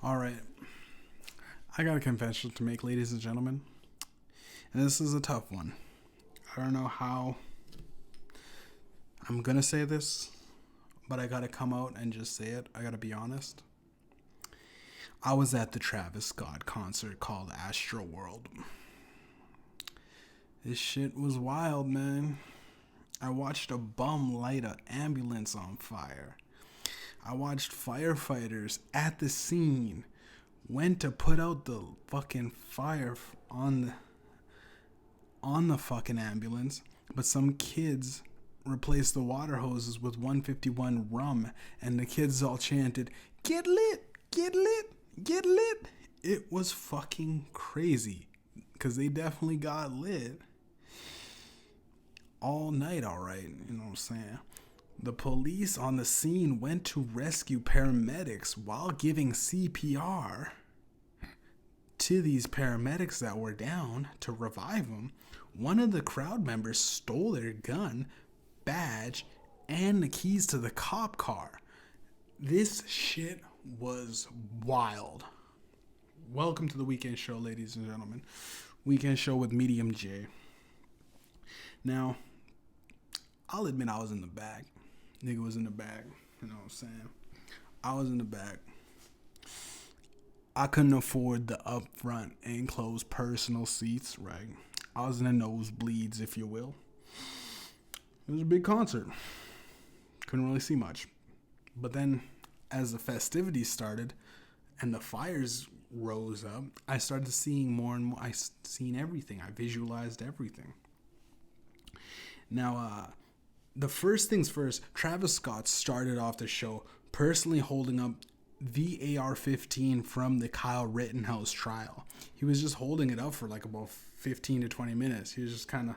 All right. I got a confession to make, ladies and gentlemen. And this is a tough one. I don't know how I'm going to say this, but I got to come out and just say it. I got to be honest. I was at the Travis Scott concert called Astroworld. This shit was wild, man. I watched a bum light an ambulance on fire. I watched firefighters at the scene went to put out the fucking fire on the fucking ambulance, but some kids replaced the water hoses with 151 rum, and the kids all chanted, "Get lit, get lit, get lit." It was fucking crazy, because they definitely got lit all night, alright, you know what I'm saying? The police on the scene went to rescue paramedics while giving CPR to these paramedics that were down to revive them. One of the crowd members stole their gun, badge, and the keys to the cop car. This shit was wild. Welcome to the Weekend Show, ladies and gentlemen. Weekend Show with Mediumjay. Now, I'll admit I was in the bag. Nigga was in the bag. You know what I'm saying? I was in the bag. I couldn't afford the upfront enclosed personal seats, right? I was in the nosebleeds, if you will. It was a big concert. Couldn't really see much. But then, as the festivities started and the fires rose up, I started seeing more and more. I seen everything. I visualized everything. Now, the first things first, Travis Scott started off the show personally holding up the AR-15 from the Kyle Rittenhouse trial. He was just holding it up for like about 15 to 20 minutes. He was just kind of,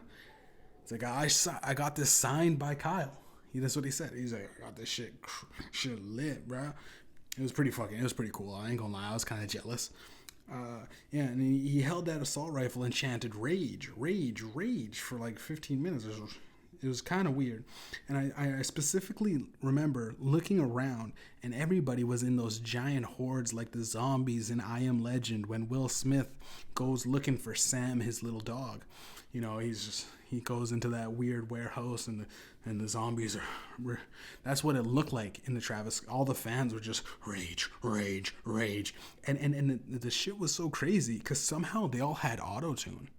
it's like, I got this signed by Kyle. That's what he said. He's like, I got this shit lit, bro. It was pretty cool. I ain't gonna lie, I was kind of jealous. Yeah, and he held that assault rifle and chanted rage, rage, rage for like 15 minutes. It was kind of weird. And I specifically remember looking around and everybody was in those giant hordes like the zombies in I Am Legend when Will Smith goes looking for Sam, his little dog. You know, he goes into that weird warehouse and the zombies are, that's what it looked like in the Travis. All the fans were just rage, rage, rage. And the shit was so crazy because somehow they all had auto-tune.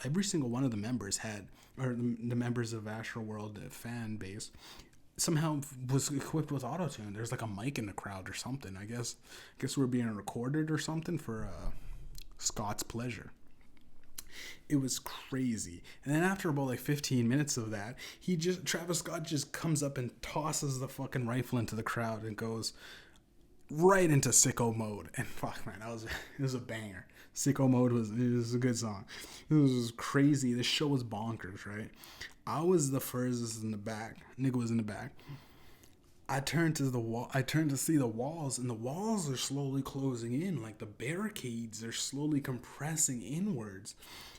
Every single one of the members had, or the members of Astroworld, the fan base, somehow was equipped with auto-tune. There's like a mic in the crowd or something. I guess we're being recorded or something for Scott's pleasure. It was crazy. And then after about like 15 minutes of that, Travis Scott just comes up and tosses the fucking rifle into the crowd and goes right into sicko mode. And fuck, man, it was a banger. Sicko mode was a good song. It was crazy. The show was bonkers, right? I was the furthest in the back. Nigga was in the back. I turned to the wall. I turned to see the walls, and the walls are slowly closing in. Like the barricades are slowly compressing inwards.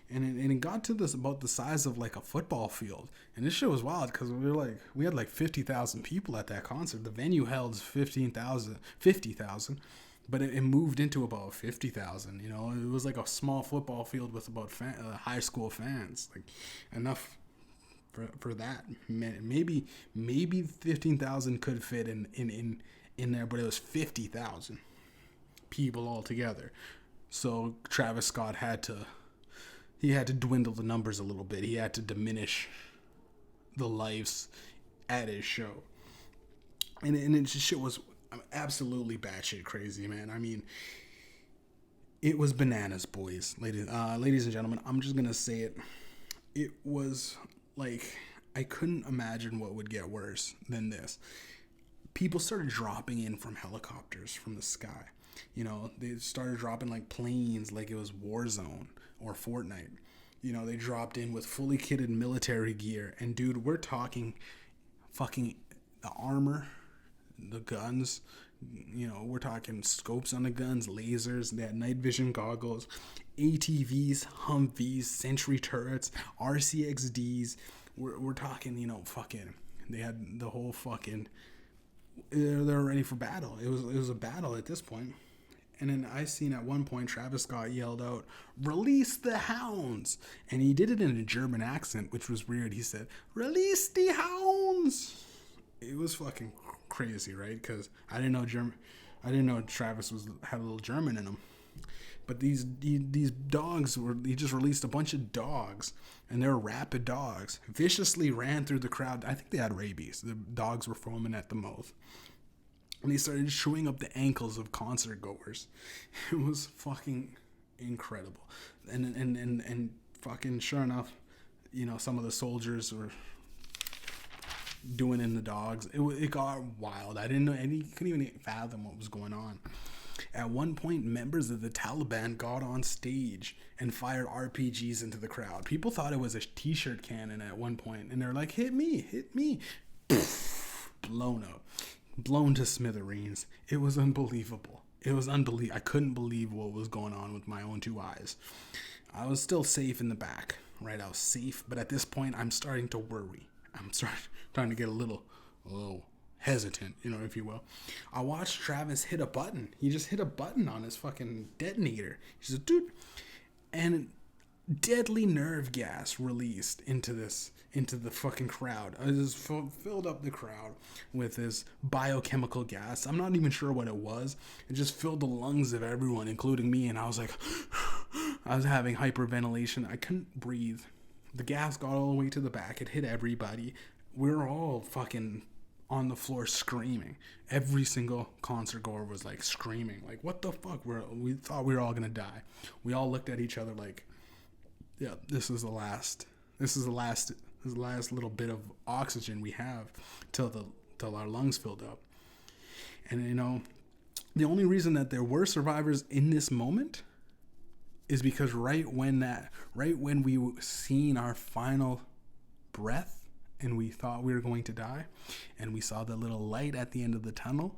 And it got to this about the size of like a football field. And this shit was wild because we had like 50,000 people at that concert. The venue held 50,000, but it moved into about 50,000. You know, it was like a small football field with about high school fans, like enough for that. Maybe 15,000 could fit in there, but it was 50,000 people altogether. So Travis Scott had to dwindle the numbers a little bit. He had to diminish the lives at his show. And it just shit was absolutely batshit crazy, man. I mean, it was bananas, boys. Ladies and gentlemen, I'm just going to say it. It was like, I couldn't imagine what would get worse than this. People started dropping in from helicopters from the sky. You know, they started dropping like planes like it was Warzone or Fortnite. You know, they dropped in with fully kitted military gear. And dude, we're talking fucking the armor, the guns. You know, we're talking scopes on the guns, lasers, they had night vision goggles, ATVs, Humvees, Sentry turrets, RCXDs. We're talking, you know, fucking, they had the whole fucking, they're ready for battle. It was a battle at this point. And then I seen at one point Travis Scott yelled out, "Release the hounds!" And he did it in a German accent, which was weird. He said, "Release the hounds!" It was fucking crazy, right? Because I didn't know Travis had a little German in him. But these dogs he just released a bunch of dogs, and they're rabid dogs. Viciously ran through the crowd. I think they had rabies. The dogs were foaming at the mouth. And they started chewing up the ankles of concert goers. It was fucking incredible. And fucking sure enough, some of the soldiers were doing in the dogs. It got wild. I didn't know, and he couldn't even fathom what was going on. At one point, members of the Taliban got on stage and fired RPGs into the crowd. People thought it was a t-shirt cannon at one point, and they're like, hit me. Blown up. Blown to smithereens. It was unbelievable. I couldn't believe what was going on with my own two eyes. I was still safe in the back, right? I was safe, but at this point, I'm starting to worry. I'm starting to get a little hesitant, if you will. I watched Travis hit a button. He just hit a button on his fucking detonator. He said, dude, and deadly nerve gas released into the fucking crowd. I just filled up the crowd with this biochemical gas. I'm not even sure what it was. It just filled the lungs of everyone, including me, and I was like, I was having hyperventilation. I couldn't breathe. The gas got all the way to the back. It hit everybody. We were all fucking on the floor screaming. Every single concert goer was like screaming, like, what the fuck? We thought we were all gonna die. We all looked at each other like, yeah, this is the last little bit of oxygen we have till our lungs filled up. And the only reason that there were survivors in this moment is because right when we seen our final breath and we thought we were going to die, and we saw the little light at the end of the tunnel,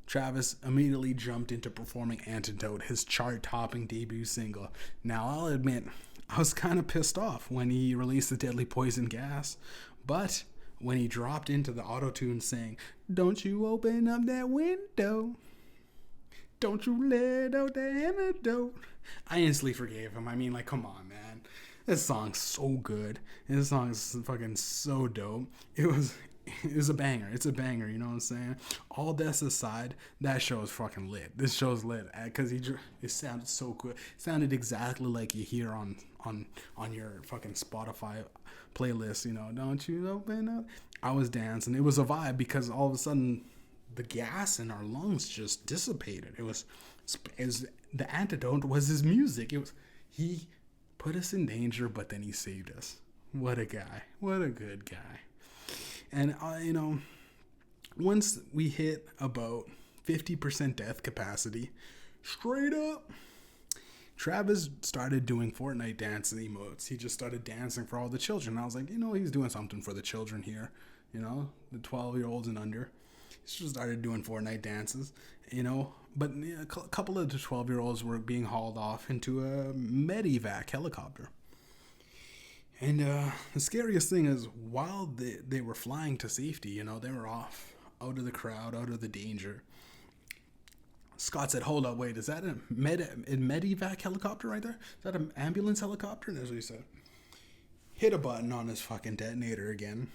Travis immediately jumped into performing Antidote, his chart-topping debut single. Now, I'll admit, I was kind of pissed off when he released the deadly poison gas, but when he dropped into the auto-tune saying, "Don't you open up that window, don't you let out the antidote," I instantly forgave him. I mean, like, come on, man. This song's so good. This song is fucking so dope. It was a banger. It's a banger, you know what I'm saying? All deaths aside, that show is fucking lit. This show's lit because it sounded so good. It sounded exactly like you hear on your fucking Spotify playlist, Don't you open up? I was dancing. It was a vibe because all of a sudden the gas in our lungs just dissipated. The antidote was his music. He put us in danger, but then he saved us. What a guy. What a good guy. And, once we hit about 50% death capacity, straight up, Travis started doing Fortnite dancing emotes. He just started dancing for all the children. I was like, he's doing something for the children here, the 12-year-olds and under. He just started doing Fortnite dances, But a couple of the 12-year-olds were being hauled off into a Medivac helicopter. And the scariest thing is, while they were flying to safety, they were off, out of the crowd, out of the danger. Scott said, hold up, wait, is that a Medivac helicopter right there? Is that an ambulance helicopter? And that's what he said. Hit a button on his fucking detonator again.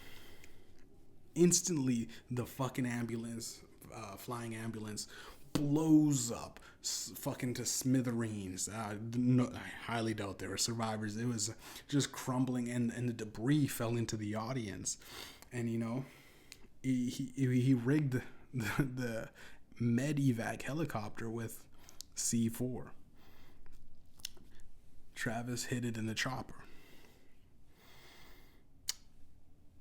Instantly, the fucking ambulance, flying ambulance, blows up fucking to smithereens. No, I highly doubt there were survivors. It was just crumbling, and the debris fell into the audience. And he rigged the Medivac helicopter with C4. Travis hit it in the chopper.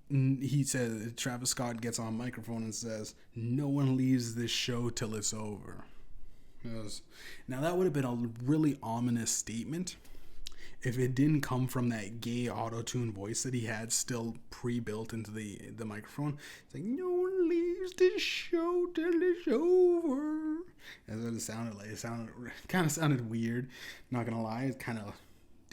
He said, Travis Scott gets on microphone and says, "No one leaves this show till it's over." Now that would have been a really ominous statement if it didn't come from that gay auto-tune voice that he had still pre-built into the microphone. It's like, "No one leaves this show till it's over." That's what it sounded like. It kind of sounded weird. Not gonna lie,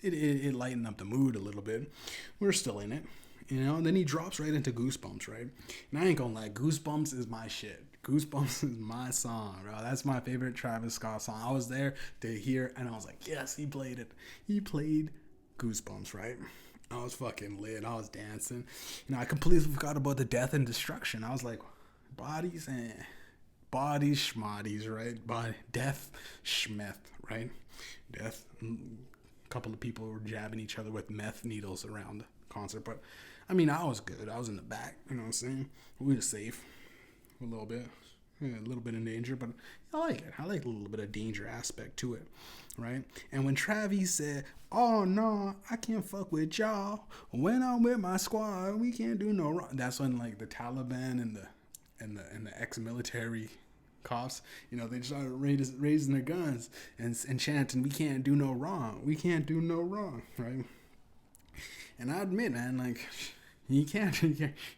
it lightened up the mood a little bit. We're still in it. And then he drops right into Goosebumps, right? And I ain't gonna lie, Goosebumps is my shit. Goosebumps is my song, bro. That's my favorite Travis Scott song. I was there to hear, and I was like, yes, he played it. He played Goosebumps, right? I was fucking lit. I was dancing. I completely forgot about the death and destruction. I was like, bodies and bodies, schmodies, right? Death, schmeth, right? Death. A couple of people were jabbing each other with meth needles around the concert, but I was good. I was in the back. You know what I'm saying? We were safe. A little bit, a little bit in danger, but I like it. I like a little bit of danger aspect to it, right? And when Travis said, "Oh no, I can't fuck with y'all. When I'm with my squad, we can't do no wrong." That's when like the Taliban and the ex-military cops, they started raising their guns and chanting, "We can't do no wrong. We can't do no wrong," right? And I admit, man, like he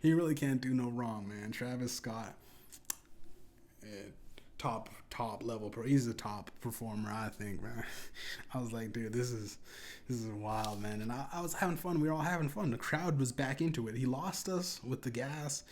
really can't do no wrong, man. Travis Scott. Top level he's the top performer, I think, man. I was like, dude, this is wild, man. And I was having fun. We were all having fun. The crowd was back into it. He lost us with the gas,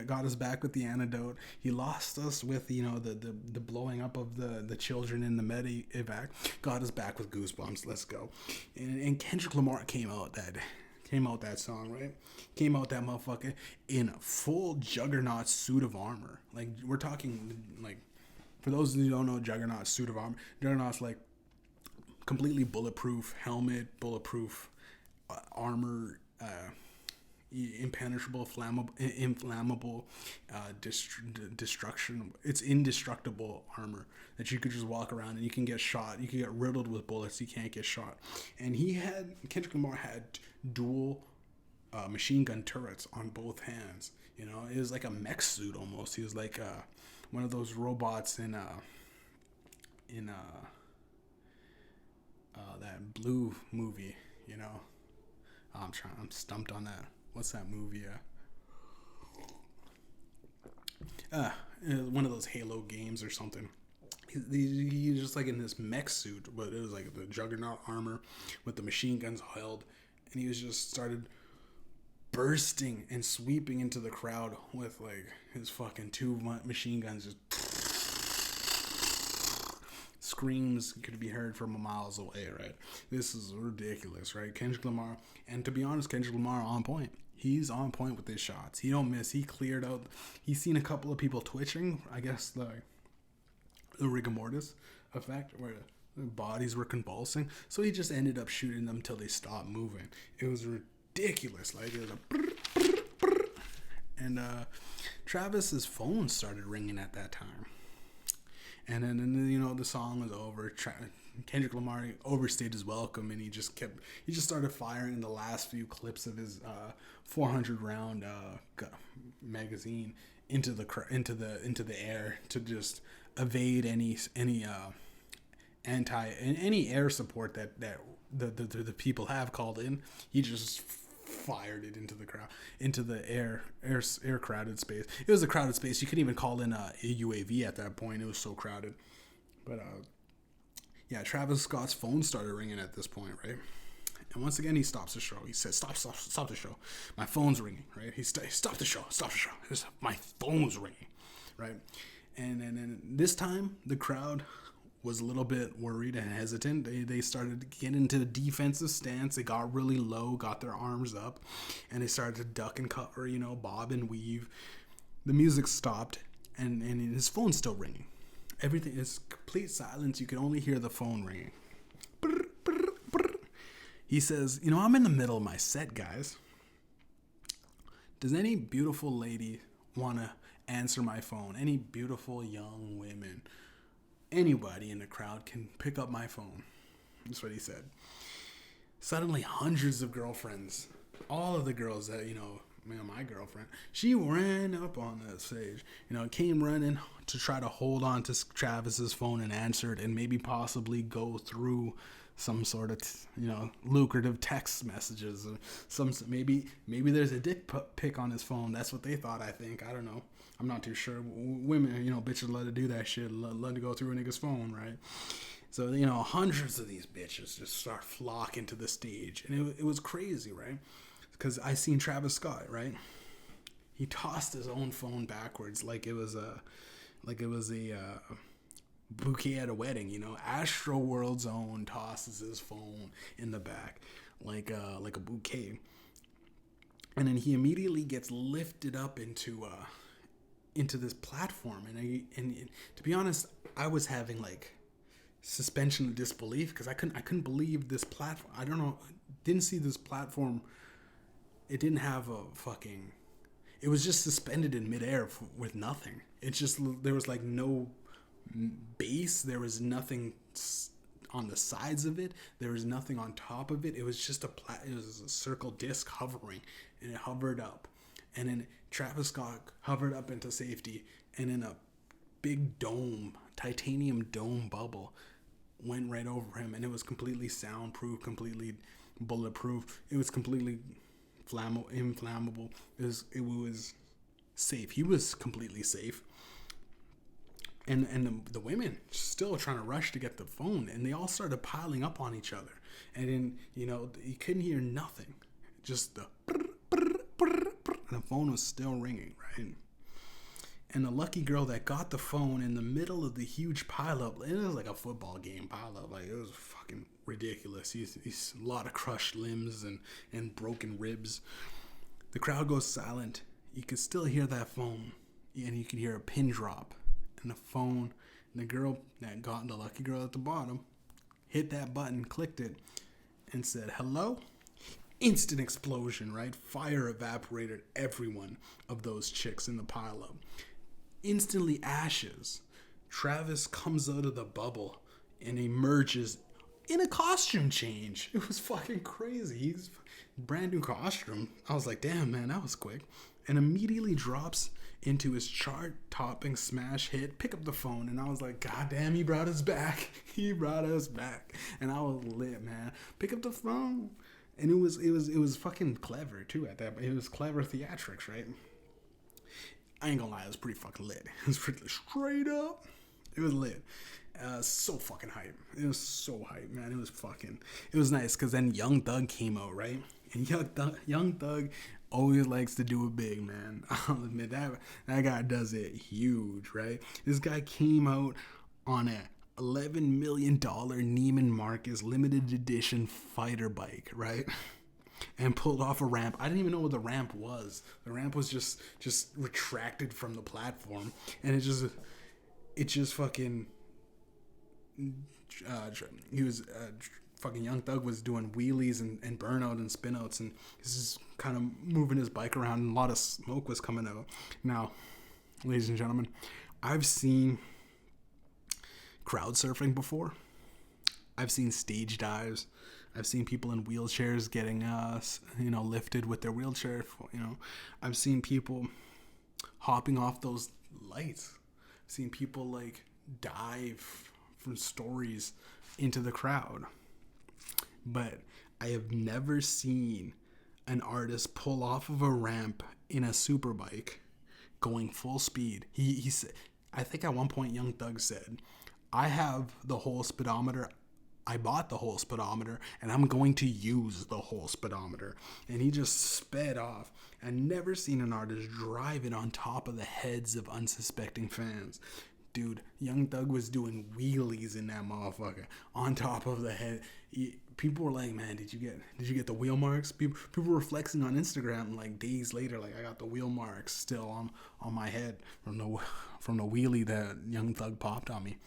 got us back with the antidote. He lost us with the blowing up of the children in the medevac. Got us back with Goosebumps. Let's go. And Kendrick Lamar came out that song, right? Came out that motherfucker in a full Juggernaut suit of armor. Like, we're talking, like, for those who don't know Juggernaut suit of armor, Juggernaut's like completely bulletproof helmet, bulletproof armor, impenetrable, inflammable, destruction. It's indestructible armor that you could just walk around and you can get shot. You can get riddled with bullets. You can't get shot. And Kendrick Lamar had dual machine gun turrets on both hands. It was like a mech suit almost. He was like one of those robots in that Blue movie. I'm stumped on that. What's that movie? One of those Halo games or something. He's just like in this mech suit, but it was like the Juggernaut armor with the machine guns held, and he was just started bursting and sweeping into the crowd with like his fucking two machine guns. Just screams could be heard from miles away, right? This is ridiculous, right? Kendrick Lamar, and to be honest, Kendrick Lamar on point. He's on point with his shots. He don't miss. He cleared out. He's seen a couple of people twitching. I guess the rigor mortis effect, where their bodies were convulsing. So he just ended up shooting them till they stopped moving. It was ridiculous. Like, it was a brr, brr, brr. And Travis's phone started ringing at that time. And then the song was over. Kendrick Lamar overstayed his welcome, and he just started firing the last few clips of his 400 round magazine into the air to just evade any air support that the people have called in. He just fired it into the crowd, into the air crowded space. It was a crowded space. You couldn't even call in a UAV at that point. It was so crowded. But yeah, Travis Scott's phone started ringing at this point, right? And once again, he stops the show. He says, "Stop the show. My phone's ringing." Right? He stop the show. My phone's ringing, right? And then this time, the crowd was a little bit worried and hesitant. They started to get into a defensive stance. They got really low, got their arms up, and they started to duck and cover, bob and weave. The music stopped, and his phone's still ringing. Everything is complete silence. You can only hear the phone ringing. Brr, brr, brr. He says, "I'm in the middle of my set, guys. Does any beautiful lady want to answer my phone? Any beautiful young women? Anybody in the crowd can pick up my phone." That's what he said. Suddenly, hundreds of girlfriends, all of the girls that, my girlfriend, she ran up on the stage, came running to try to hold on to Travis's phone and answer it, and maybe possibly go through some sort of, lucrative text messages, or maybe there's a dick pic on his phone. That's what they thought, I think. I don't know. I'm not too sure. Women, bitches love to do that shit. Love to go through a nigga's phone, right? So, hundreds of these bitches just start flocking to the stage. And it was crazy, right? Because I seen Travis Scott, right? He tossed his own phone backwards like it was like it was a bouquet at a wedding. Astroworld Warzone tosses his phone in the back like a bouquet, and then he immediately gets lifted up into this platform. And to be honest, I was having like suspension of disbelief because I couldn't believe this platform. I don't know, didn't see this platform. It didn't have a fucking. It was just suspended in midair with nothing. It's just, there was like no base. There was nothing on the sides of it. There was nothing on top of it. It was just it was a circle disc hovering, and it hovered up, and then Travis Scott hovered up into safety, and in a big dome, titanium dome bubble went right over him, and it was completely soundproof, completely bulletproof. It was completely inflammable. It was safe. He was completely safe. And the women still trying to rush to get the phone, and they all started piling up on each other. And then, you couldn't hear nothing. Just the and the phone was still ringing, right? And the lucky girl that got the phone in the middle of the huge pileup, it was like a football game pileup. Like, it was fucking ridiculous. He's a lot of crushed limbs and broken ribs. The crowd goes silent. You could still hear that phone, and you could hear a pin drop. And the phone, and the girl that got the lucky girl at the bottom hit that button, clicked it, and said, "Hello?" Instant explosion, right? Fire evaporated every one of those chicks in the pileup. Instantly ashes. Travis comes out of the bubble and emerges in a costume change. It was fucking crazy. He's brand new costume. I was like, damn, man, that was quick. And immediately drops into his chart-topping smash hit, Pick Up the Phone. And I was like, God damn, he brought us back. He brought us back. And I was lit, man. Pick up the phone. And it was fucking clever too at that. It was clever theatrics, right? I ain't gonna lie, it was pretty fucking lit. It was pretty straight up. It was lit. So fucking hype. It was so hype, man. It was nice because then Young Thug came out, right? And Young Thug always likes to do it big, man. I'll admit that guy does it huge, right? This guy came out on a $11 million Neiman Marcus limited edition fighter bike, right? And pulled off a ramp. I didn't even know what the ramp was. The ramp was just retracted from the platform, and it just fucking. He was fucking Young Thug was doing wheelies and burnout and spinouts, and he's just kind of moving his bike around, and a lot of smoke was coming out. Now, ladies and gentlemen, I've seen crowd surfing before. I've seen stage dives. I've seen people in wheelchairs getting lifted with their wheelchair. I've seen people hopping off those lights. I've seen people like dive from stories into the crowd. But I have never seen an artist pull off of a ramp in a super bike going full speed. He said, I think at one point Young Thug said, I have the whole speedometer. I bought the whole speedometer, and I'm going to use the whole speedometer. And he just sped off. I've never seen an artist drive it on top of the heads of unsuspecting fans. Dude, Young Thug was doing wheelies in that motherfucker on top of the head. People were like, man, did you get the wheel marks? People were flexing on Instagram like days later, like, I got the wheel marks still on my head from the wheelie that Young Thug popped on me.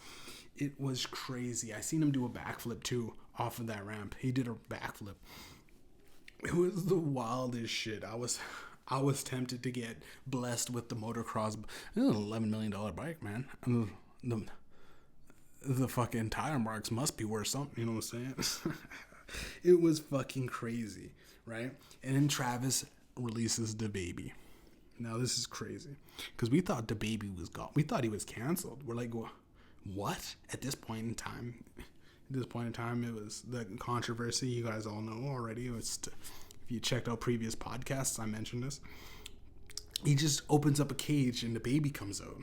It was crazy. I seen him do a backflip too off of that ramp. He did a backflip. It was the wildest shit. I was tempted to get blessed with the motocross. It was an $11 million bike, man. The fucking tire marks must be worth something. You know what I'm saying? It was fucking crazy, right? And then Travis releases DaBaby. Now this is crazy because we thought DaBaby was gone. We thought he was canceled. We're like, what? At this point in time, it was the controversy. You guys all know already. If you checked out previous podcasts, I mentioned this. He just opens up a cage and DaBaby comes out.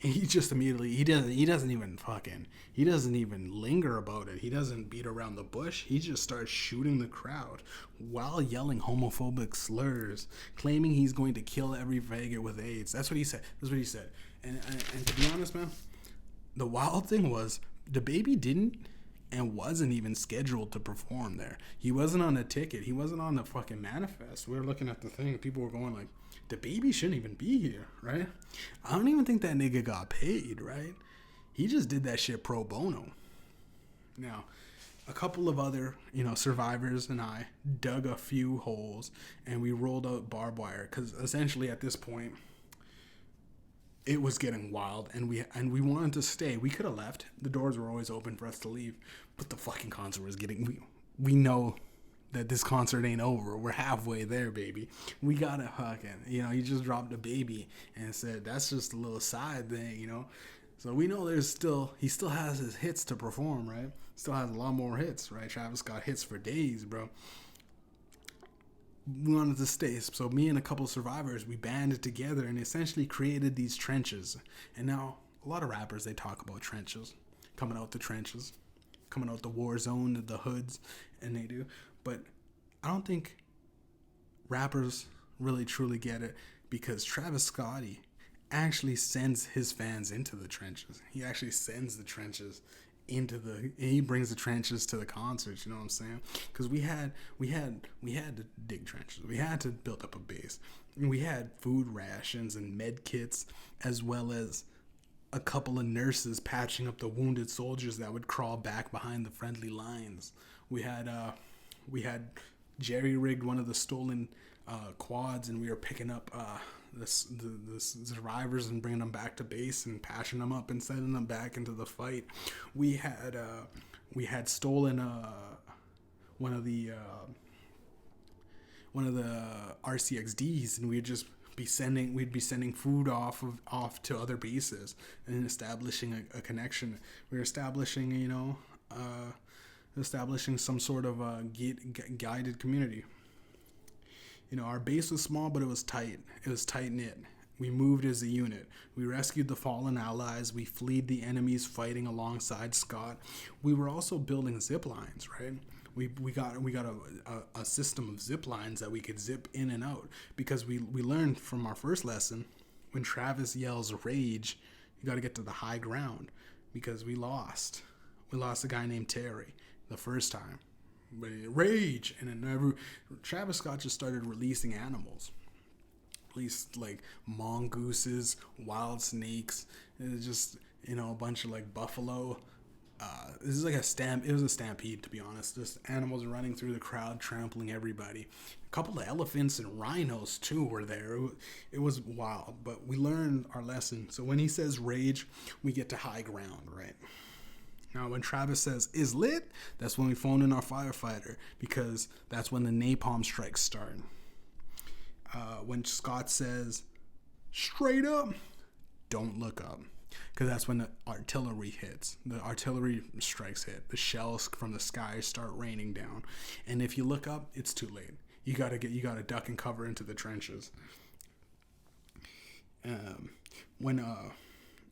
And he just immediately, he doesn't even linger about it. He doesn't beat around the bush. He just starts shooting the crowd while yelling homophobic slurs, claiming he's going to kill every faggot with AIDS. That's what he said. And to be honest, man, the wild thing was the baby didn't and wasn't even scheduled to perform there. He wasn't on a ticket. He wasn't on the fucking manifest. We were looking at the thing. People were going like, the baby shouldn't even be here, right? I don't even think that nigga got paid, right? He just did that shit pro bono. Now, a couple of other, survivors and I dug a few holes and we rolled out barbed wire because essentially at this point, it was getting wild and we wanted to stay. We could have left. The doors were always open for us to leave, but the fucking concert was getting. We know that this concert ain't over. We're halfway there, baby. We gotta fucking. He just dropped a baby and said that's just a little side thing, So we know he still has his hits to perform, right? Still has a lot more hits, right? Travis got hits for days, bro. We wanted to stay, so me and a couple of survivors, we banded together and essentially created these trenches. And now a lot of rappers, they talk about trenches, coming out the trenches, coming out the war zone, the hoods, and they do. But I don't think rappers really truly get it because Travis Scotty actually sends his fans into the trenches. He actually sends the trenches he brings the trenches to the concerts, you know what I'm saying? Because we had to dig trenches. We had to build up a base. We had food rations and med kits, as well as a couple of nurses patching up the wounded soldiers that would crawl back behind the friendly lines. We had jerry rigged one of the stolen quads, and we were picking up the survivors and bringing them back to base and patching them up and sending them back into the fight. We had stolen one of the RCXDs, and we'd be sending food off to other bases and establishing a connection. We were establishing some sort of guided community. Our base was small, but it was tight. It was tight-knit. We moved as a unit. We rescued the fallen allies. We fled the enemies fighting alongside Scott. We were also building zip lines, right? We got a system of zip lines that we could zip in and out because we learned from our first lesson, when Travis yells rage, you got to get to the high ground because we lost. We lost a guy named Terry the first time. But rage, and then Travis Scott just started releasing animals, released like mongooses, wild snakes, and just a bunch of like buffalo. This is like it was a stampede, to be honest. Just animals running through the crowd, trampling everybody. A couple of elephants and rhinos too were there. It was wild, but we learned our lesson. So when he says rage, we get to high ground, right? Now, when Travis says, is lit, that's when we phone in our firefighter because that's when the napalm strikes start. When Scott says, straight up, don't look up because that's when the artillery hits. The artillery strikes hit. The shells from the sky start raining down. And if you look up, it's too late. You gotta duck and cover into the trenches.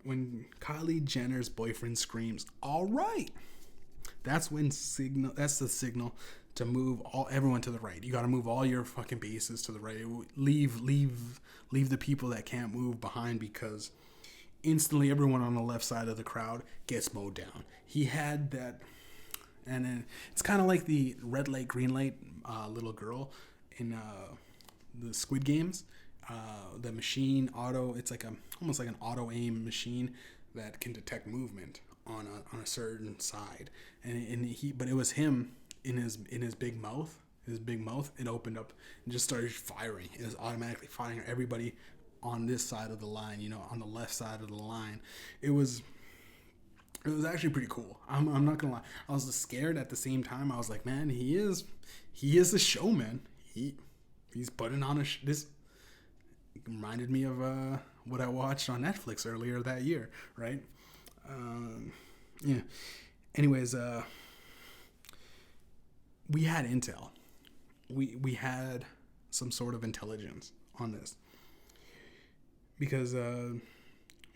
When Kylie Jenner's boyfriend screams, "All right," that's the signal to move everyone to the right. You got to move all your fucking bases to the right. Leave the people that can't move behind because instantly everyone on the left side of the crowd gets mowed down. He had that, and then it's kind of like the red light, green light little girl in the Squid Games. The machine it's like almost like an auto aim machine that can detect movement on a certain side, but it was him in his big mouth. It opened up and just started firing. It was automatically firing at everybody on this side of the line, on the left side of the line. It was actually pretty cool. I'm not gonna lie. I was scared at the same time. I was like, man, he is a showman. He's putting on this. Reminded me of what I watched on Netflix earlier that year, right? Yeah. Anyways, we had intel. We had some sort of intelligence on this because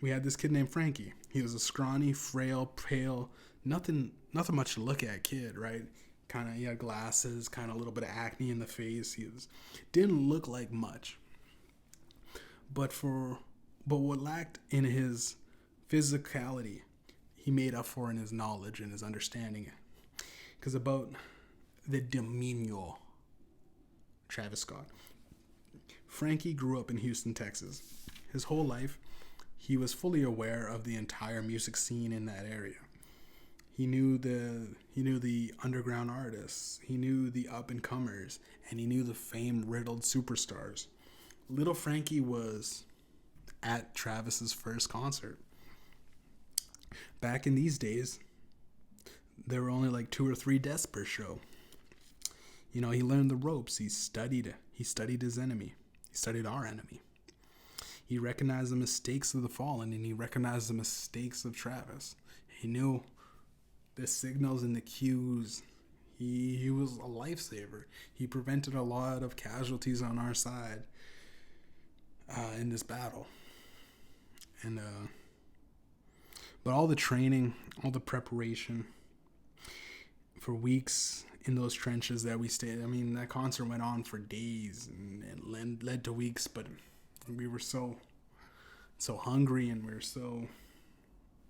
we had this kid named Frankie. He was a scrawny, frail, pale, nothing much to look at kid, right? He had glasses, kind of a little bit of acne in the face. Didn't look like much. But for But what lacked in his physicality, he made up for in his knowledge and his understanding. Because about the demonio, Travis Scott. Frankie grew up in Houston, Texas. His whole life, he was fully aware of the entire music scene in that area. He knew the underground artists, he knew the up and comers, and he knew the fame riddled superstars. Little Frankie was at Travis's first concert. Back in these days, there were only like 2 or 3 deaths per show. He learned the ropes. He studied his enemy. He studied our enemy. He recognized the mistakes of the fallen, and he recognized the mistakes of Travis. He knew the signals and the cues. He was a lifesaver. He prevented a lot of casualties on our side in this battle. And but all the training, all the preparation for weeks in those trenches that we stayed. I mean, that concert went on for days and led to weeks, but we were so hungry, and we were so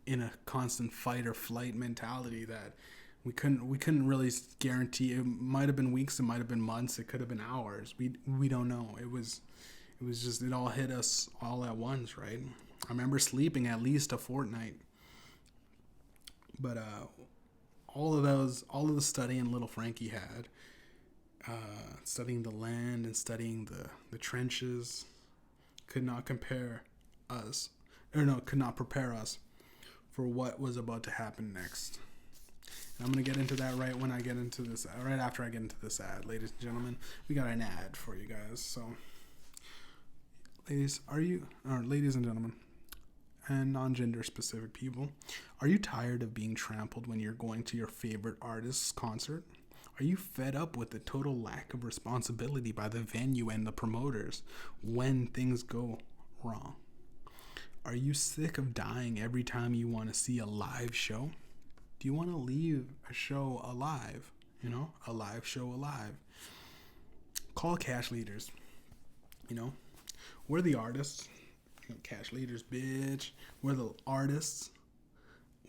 in a constant fight or flight mentality that we couldn't really guarantee. It might have been weeks, it might have been months, it could have been hours. We don't know. It was just, it all hit us all at once, right? I remember sleeping at least a fortnight. But all of the studying little Frankie had, studying the land and studying the trenches, could not prepare us for what was about to happen next. And I'm going to get into that right after I get into this ad. Ladies and gentlemen, we got an ad for you guys. So, ladies and gentlemen, and non-gender specific people, are you tired of being trampled when you're going to your favorite artist's concert? Are you fed up with the total lack of responsibility by the venue and the promoters when things go wrong? Are you sick of dying every time you want to see a live show? Do you want to leave a show alive? A live show alive. Call Cash Leaders. We're the artists. Cash Leaders, bitch. We're the artists.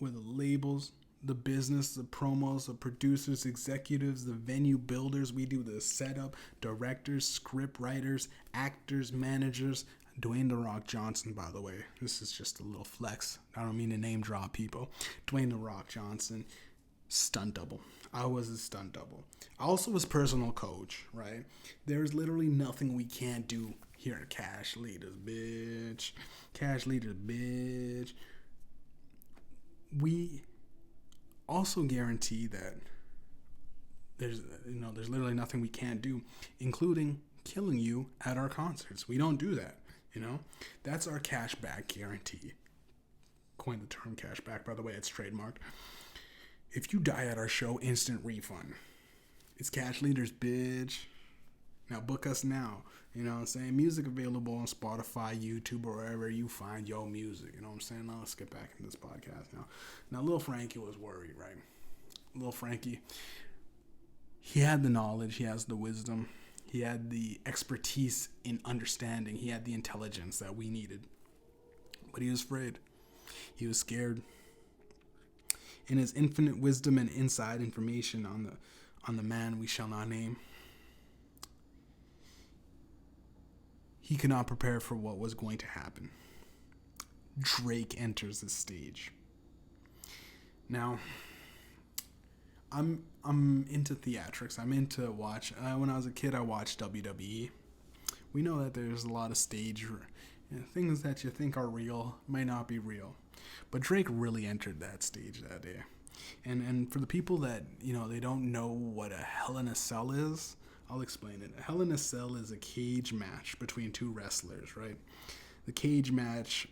We're the labels, the business, the promos, the producers, executives, the venue builders. We do the setup, directors, script writers, actors, managers. Dwayne "The Rock" Johnson, by the way. This is just a little flex. I don't mean to name drop people. Dwayne "The Rock" Johnson, stunt double. I was his stunt double. I also was personal coach, right? There's literally nothing we can't do here at Cash Leaders, bitch. Cash Leaders, bitch. We also guarantee that there's literally nothing we can't do, including killing you at our concerts. We don't do that, That's our cashback guarantee. Coined the term cashback, by the way. It's trademarked. If you die at our show, instant refund. It's Cash Leaders, bitch. Now book us now. You know what I'm saying? Music available on Spotify, YouTube, or wherever you find your music. You know what I'm saying? Now let's get back into this podcast now. Now, Lil Frankie was worried, right? Lil Frankie, he had the knowledge, he has the wisdom, he had the expertise in understanding, he had the intelligence that we needed. But he was afraid. He was scared. In his infinite wisdom and inside information on the man we shall not name, he could not prepare for what was going to happen. Drake enters the stage. Now, I'm into theatrics. I'm into watch. When I was a kid, I watched WWE. We know that there's a lot of stage things that you think are real might not be real, but Drake really entered that stage that day. And for the people that they don't know what a Hell in a Cell is, I'll explain it. A Hell in a Cell is a cage match between two wrestlers, right? The cage match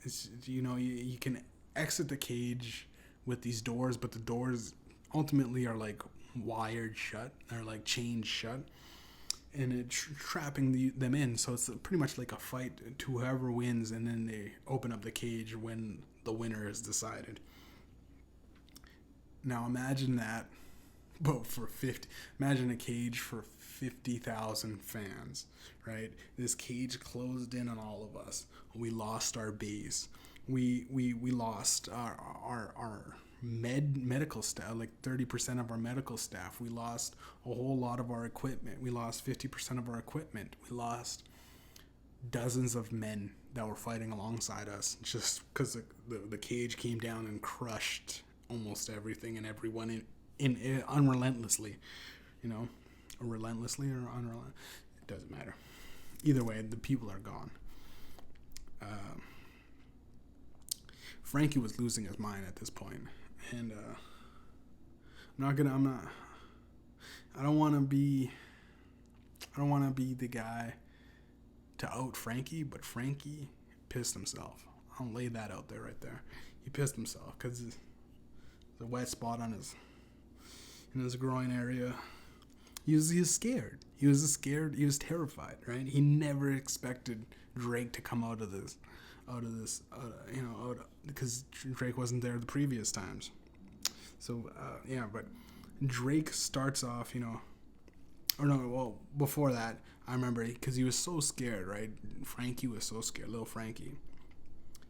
is, you can exit the cage with these doors, but the doors ultimately are like wired shut, or like chained shut, and it's trapping them in. So it's pretty much like a fight to whoever wins, and then they open up the cage when the winner is decided. Now imagine that but for 50, imagine a cage for 50,000 fans, right? This cage closed in on all of us. We lost our base. We lost our medical staff, like 30% of our medical staff. We lost a whole lot of our equipment. We lost 50% of our equipment. We lost dozens of men that were fighting alongside us just because the cage came down and crushed almost everything and everyone in unrelentlessly, you know, relentlessly or unrelentlessly. It doesn't matter. Either way, the people are gone. Frankie was losing his mind at this point, and I don't want to be the guy to out Frankie, but Frankie pissed himself. I'll lay that out there right there. He pissed himself because there's a wet spot in his groin area. He was scared. He was scared. He was terrified, right? He never expected Drake to come out of this, because Drake wasn't there the previous times. So, but Drake starts off, before that, I remember, because he was so scared, right? Frankie was so scared, little Frankie.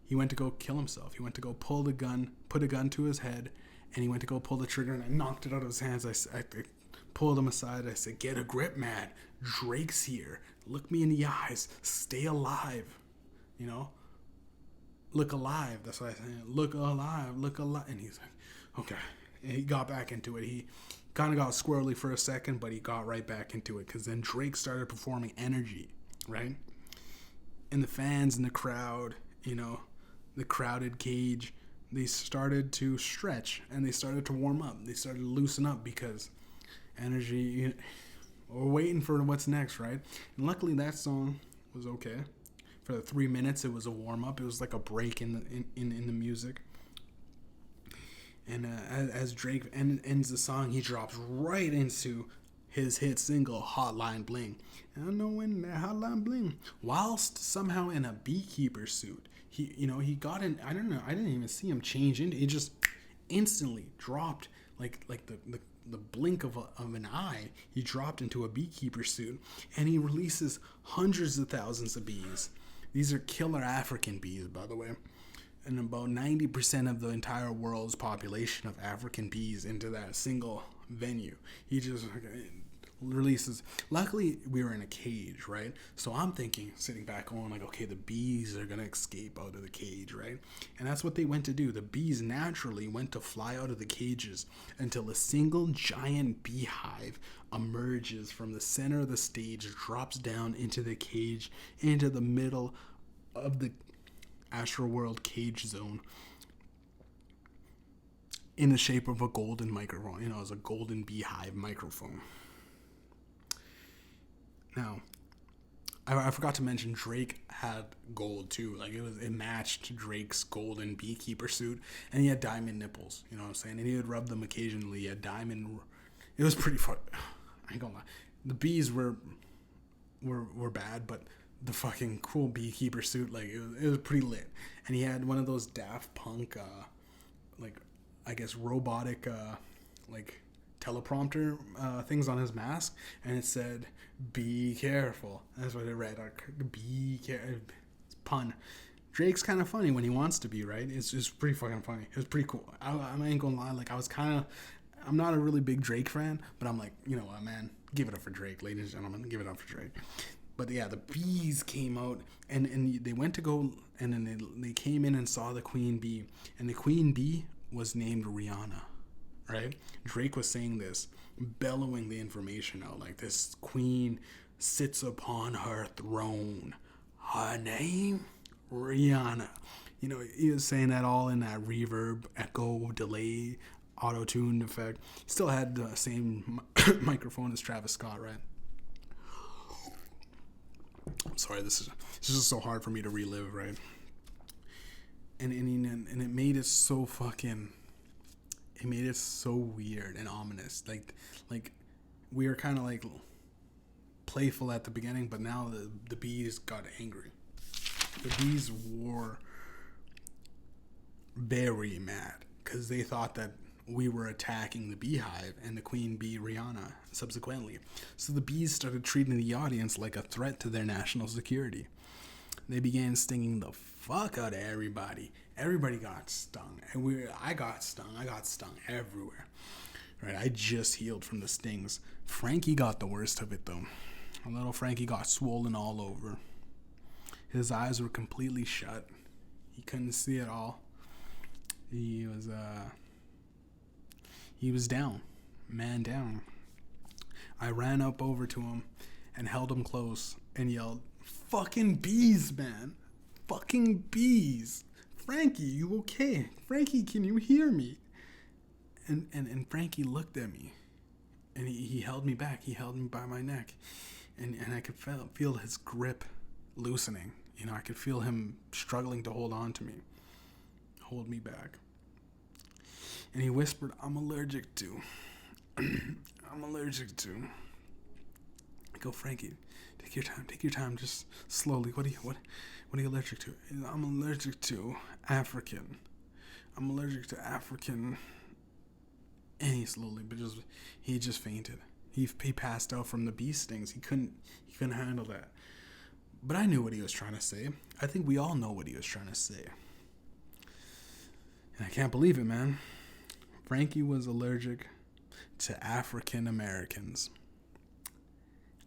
He went to go kill himself. He went to go pull the gun, put a gun to his head, and he went to go pull the trigger, and I knocked it out of his hands. I pulled him aside. I said, "Get a grip, man. Drake's here. Look me in the eyes. Stay alive. Look alive." That's what I said. Look alive. Look alive. And he's like, okay. And he got back into it. He kind of got squirrely for a second, but he got right back into it because then Drake started performing Energy, right? And the fans in the crowd, the crowded cage, they started to stretch and they started to warm up. They started to loosen up because Energy, we're waiting for what's next, right? And luckily that song was okay. For the 3 minutes, it was a warm up. It was like a break in the music. And as Drake ends the song, he drops right into his hit single, Hotline Bling. I know when that Hotline Bling, whilst somehow in a beekeeper suit. He got in, I don't know, I didn't even see him change into, he just instantly dropped like the blink of an eye. He dropped into a beekeeper suit and he releases hundreds of thousands of bees. These are killer African bees, by the way. And about 90% of the entire world's population of African bees into that single venue. He just releases. Luckily, we were in a cage, right? So I'm thinking, sitting back going like, okay, the bees are going to escape out of the cage, right? And that's what they went to do. The bees naturally went to fly out of the cages until a single giant beehive emerges from the center of the stage, drops down into the cage, into the middle of the Astroworld cage zone in the shape of a golden microphone. It was a golden beehive microphone. Now, I forgot to mention Drake had gold too. Like it matched Drake's golden beekeeper suit, and he had diamond nipples. You know what I'm saying? And he would rub them occasionally. He had diamond. It was pretty fun. I ain't gonna lie. The bees were bad, but the fucking cool beekeeper suit, like it was pretty lit. And he had one of those Daft Punk, robotic, teleprompter things on his mask, and it said, "Be careful." That's what it read. Be careful. Pun. Drake's kind of funny when he wants to be, right? It's just pretty fucking funny. It was pretty cool. I ain't gonna lie. I'm not a really big Drake fan, but I'm like, you know what, man? Give it up for Drake, ladies and gentlemen. Give it up for Drake. But yeah, the bees came out, and they went to go, and then they came in and saw the queen bee, and the queen bee was named Rihanna, right? Drake was saying this, bellowing the information out, like this queen sits upon her throne. Her name, Rihanna. He was saying that all in that reverb, echo, delay, auto-tune effect. Still had the same microphone as Travis Scott, right? I'm sorry, this is just so hard for me to relive, right? And it made it so weird and ominous. Like we were kind of like playful at the beginning, but now the bees got angry. The bees were very mad because they thought that we were attacking the beehive and the queen bee Rihanna subsequently. So the bees started treating the audience like a threat to their national security. They began stinging the fuck out of everybody. Everybody got stung. And I got stung. I got stung everywhere. Right? I just healed from the stings. Frankie got the worst of it though. Little Frankie got swollen all over. His eyes were completely shut. He couldn't see at all. He was down. Man down. I ran up over to him and held him close and yelled, "Fucking bees, man. Fucking bees. Frankie, you okay? Frankie, can you hear me?" And Frankie looked at me. And he held me back. He held me by my neck. And I could feel his grip loosening. You know, I could feel him struggling to hold on to me. Hold me back. And he whispered, "I'm allergic to." I'm allergic to. I go, "Frankie, take your time, just slowly. What are you allergic to?" "I'm allergic to African. I'm allergic to African." And he just fainted. He passed out from the bee stings. He couldn't handle that. But I knew what he was trying to say. I think we all know what he was trying to say. And I can't believe it, man. Frankie was allergic to African Americans.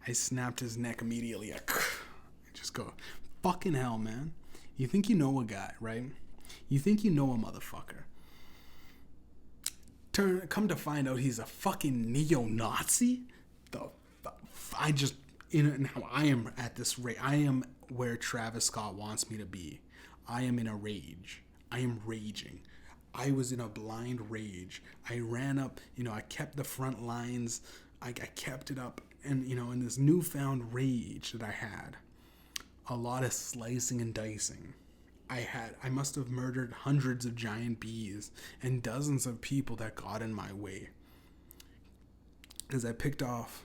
I snapped his neck immediately. I just go, "Fucking hell, man. You think you know a guy, right? You think you know a motherfucker. Come to find out he's a fucking neo-Nazi? Now I am at this rate. I am where Travis Scott wants me to be. I am in a rage. I am raging. I was in a blind rage. I ran up, I kept the front lines. I kept it up. And, in this newfound rage that I had, a lot of slicing and dicing. I must have murdered hundreds of giant bees and dozens of people that got in my way. Because I picked off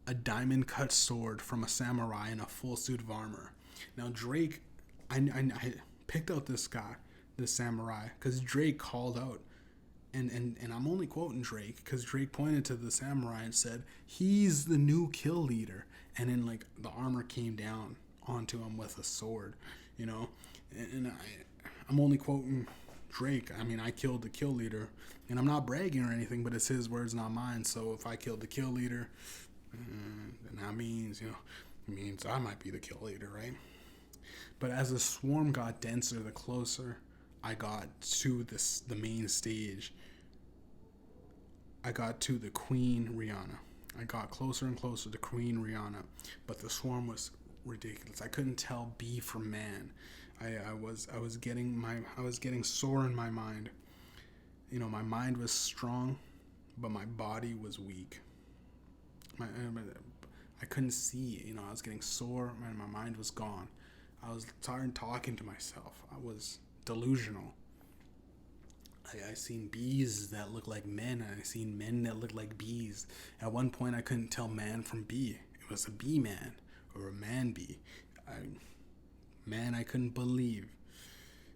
a diamond cut sword from a samurai in a full suit of armor. Now Drake, I picked out this guy, this samurai, because Drake called out, and I'm only quoting Drake, because Drake pointed to the samurai and said, "He's the new kill leader." And then the armor came down onto him with a sword, and I'm only quoting Drake. I mean, I killed the kill leader, and I'm not bragging or anything, but it's his words, not mine. So if I killed the kill leader, then that means, it means I might be the kill leader, right? But as the swarm got denser, the closer I got to the main stage, I got to the Queen Rihanna. I got closer and closer to Queen Rihanna, but the swarm was ridiculous. I couldn't tell bee from man. I was getting sore in my mind. My mind was strong, but my body was weak. I couldn't see. I was getting sore. My mind was gone. I was tired talking to myself. I was delusional. I seen bees that looked like men, and I seen men that looked like bees. At one point, I couldn't tell man from bee. It was a bee man or a man bee. I couldn't believe.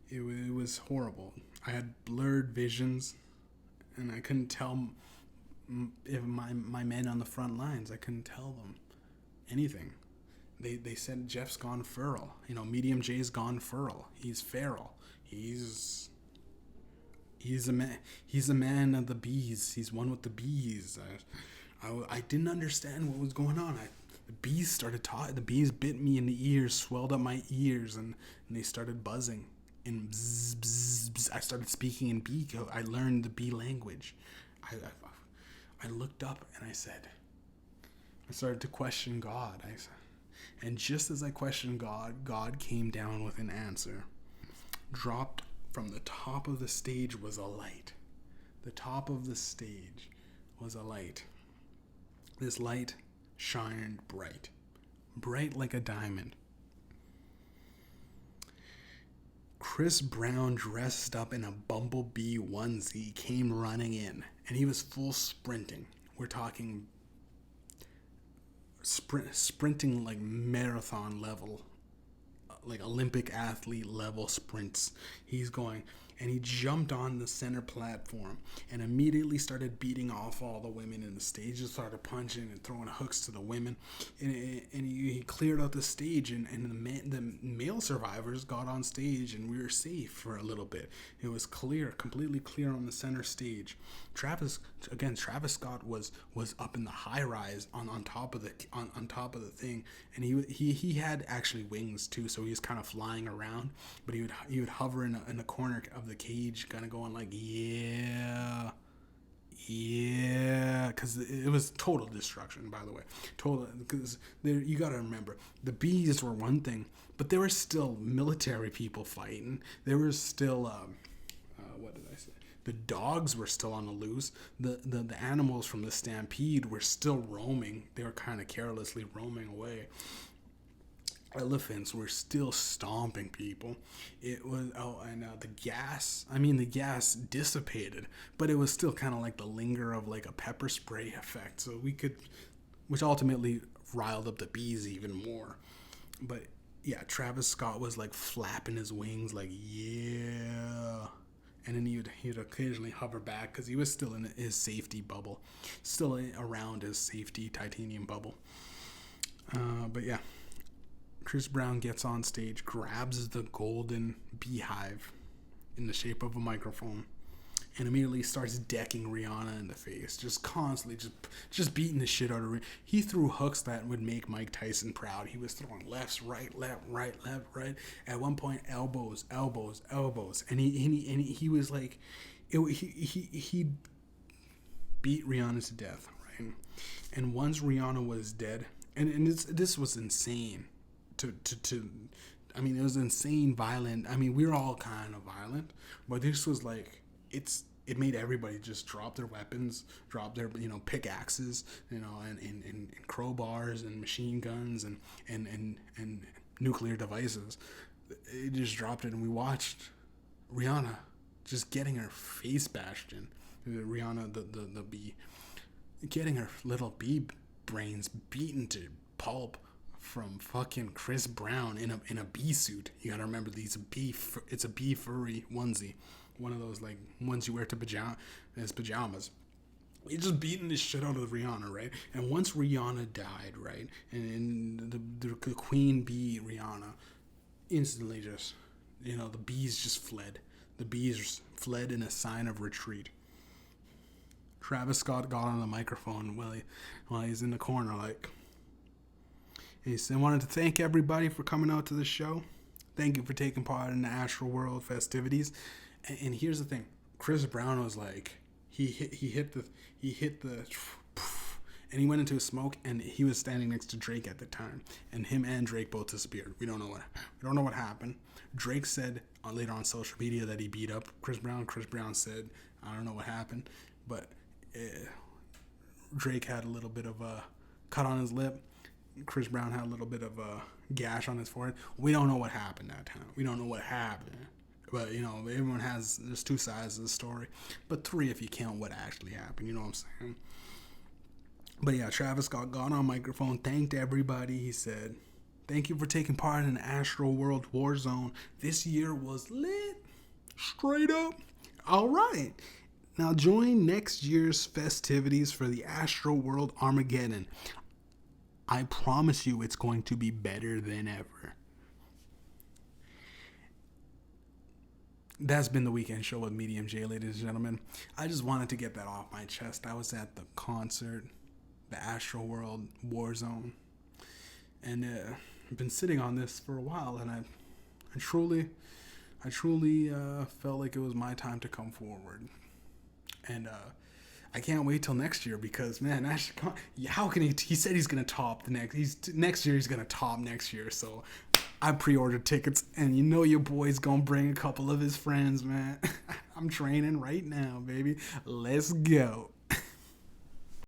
It was horrible. I had blurred visions, and I couldn't tell if my men on the front lines. I couldn't tell them anything. They said Jeff's gone feral. Mediumjay's gone feral. He's feral. He's a man. He's a man of the bees. He's one with the bees. I didn't understand what was going on. The bees started talking. The bees bit me in the ears, swelled up my ears, and they started buzzing. And bzz, bzz, bzz. I started speaking in bee. I learned the bee language. I looked up and I started to question God. And just as I questioned God, God came down with an answer. Dropped from the top of the stage was a light. The top of the stage was a light. This light shined bright like a diamond. Chris Brown, dressed up in a bumblebee onesie, came running in, and he was full sprinting. We're talking sprinting like marathon level, like Olympic athlete level sprints. He's going, and he jumped on the center platform and immediately started beating off all the women in the stage. Just started punching and throwing hooks to the women, and he cleared out the stage, and the male survivors got on stage, and we were safe for a little bit. It was clear, completely clear on the center stage. Travis Scott was up in the high rise on top of the thing, and he had actually wings too, so he was kind of flying around, but he would hover in the corner of the cage, kind of going like, yeah, because it was total destruction, by the way. Total, because you got to remember, the bees were one thing, but there were still military people fighting. There was still what did I say? The dogs were still on the loose. The animals from the stampede were still roaming. They were kind of carelessly roaming away. Elephants were still stomping people. It was the gas. I mean, the gas dissipated, but it was still kind of like the linger of like a pepper spray effect. So which ultimately riled up the bees even more. But yeah, Travis Scott was like flapping his wings, like yeah. And then he would occasionally hover back because he was still in his safety bubble, still around his safety titanium bubble. But yeah, Chris Brown gets on stage, grabs the golden beehive in the shape of a microphone, and immediately starts decking Rihanna in the face, just constantly, just beating the shit out of her. He threw hooks that would make Mike Tyson proud. He was throwing lefts, right, left, right, left, right. At one point, elbows, and he was like, he beat Rihanna to death, right? And once Rihanna was dead, and this was insane. I mean, it was insane, violent. I mean, we were all kind of violent, but this was like, it made everybody just drop their weapons, drop their, pickaxes, and crowbars and machine guns and nuclear devices. It just dropped it, and we watched Rihanna just getting her face bashed in. Rihanna, the bee, getting her little bee brains beaten to pulp from fucking Chris Brown in a bee suit. You gotta remember, it's a bee furry onesie, one of those like ones you wear to pajamas. He's just beating the shit out of Rihanna, right? And once Rihanna died, right, and the queen bee Rihanna instantly just, the bees just fled. The bees fled in a sign of retreat. Travis Scott got on the microphone while he's in the corner, like. He said, I wanted to thank everybody for coming out to the show. Thank you for taking part in the Astroworld festivities. And here's the thing. Chris Brown was like, he hit the, and he went into a smoke, and he was standing next to Drake at the time. And him and Drake both disappeared. We don't know what happened. Drake said later on social media that he beat up Chris Brown. Chris Brown said, I don't know what happened. But Drake had a little bit of a cut on his lip. Chris Brown had a little bit of a gash on his forehead. We don't know what happened that time. We don't know what happened. But, everyone there's two sides of the story. But three if you count what actually happened. You know what I'm saying? But yeah, Travis Scott got on microphone, thanked everybody. He said, thank you for taking part in Astroworld Warzone. This year was lit. Straight up. All right. Now join next year's festivities for the Astroworld Armageddon. I promise you it's going to be better than ever. That's been the Weekend Show with Mediumjay, ladies and gentlemen. I just wanted to get that off my chest. I was at the concert, the Astroworld Warzone, and I've been sitting on this for a while, and I truly felt like it was my time to come forward. And I can't wait till next year because, man, how can he said he's going to top next year he's going to top next year. So I pre-ordered tickets, and your boy's going to bring a couple of his friends, man. I'm training right now, baby. Let's go.